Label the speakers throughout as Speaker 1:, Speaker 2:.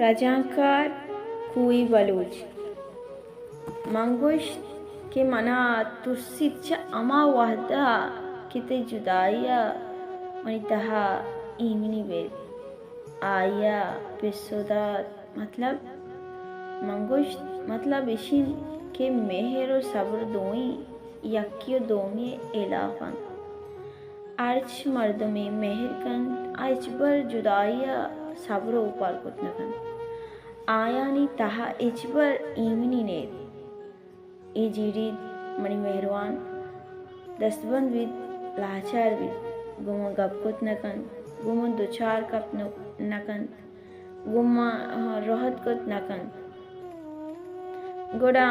Speaker 1: रजाकार कोई बलूच मंगुश के मना तुर्सिच अमा वहदा किते जुदाइया मनी तहा ईमिनी वेद आया पेसोदात मतलब मंगुश मतलब इशिन के मेहर और सब्र दोई यक्कियो दोमी इलाफन अर्च मर्दमे मेहरकन अजबर जुदाइया सब्र ऊपर कुतनकन आयानी तहा इजबर ईमिनी ने ए जीरी मणि मेहरवान दस्तबंद विद लाचार विद गुमा गप कुतनकन गुमा दुचार कप नकन गुमा रोहत कुत नकन गोड़ा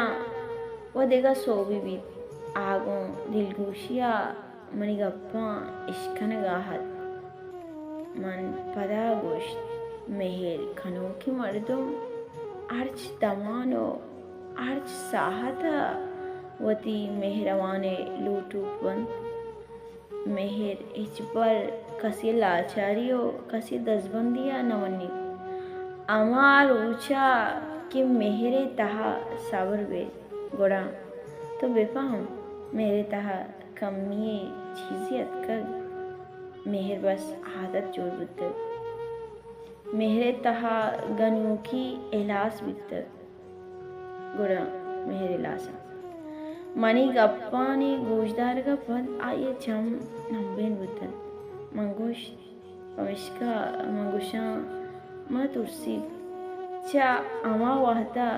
Speaker 1: वदेगा सोबी विद आगों दिलगुशिया मणि गप्पा इश्कन गाहत मन पदा गोश्त मेहर खनो की मर्दुम अर्च दमानो अर्च साहता वती मेहरवाने लूटूपन मेहर इचबर कसी लाचारियो कसी दसबंदिया नवनी अमार ऊंचा कि मेहरे तहा साबर वे गोड़ा तो बेफाहम मेरे तहा कमिए चीजियत कर मेहर बस आदत जोड़ बुद्ध मेहरे तहा गनियों की एलास बित्तर गोड़ा मेहर एलासा मनी गप्पानी गोजदार का पद आये जम नंबेन बुद्धन मंगोश पमिश्का मंगोशा मत उर्सी चा अमा वहदा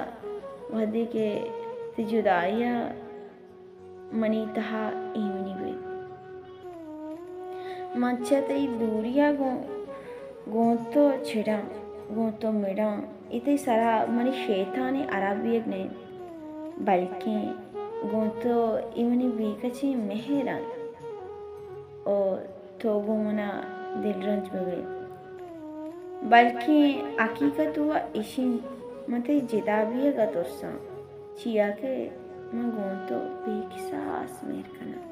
Speaker 1: वहदे के तिजुदाइया मनी तहा ईमिनी वे मच्छा तई दूरिया गोंतो छिड़ा गोंतो मिड़ा इते सरा मनी शैतानी अराबियक ने बल्कि गोंतो इमनी बीकची मेहरान और तो गोमना दिल रंज बगे बल्कि हकीकत हुआ इशिन मते जिदाबिया का तोसा चिया के मैं गोंतो बेकिसास मेर कना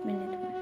Speaker 1: मैंने तुम्हें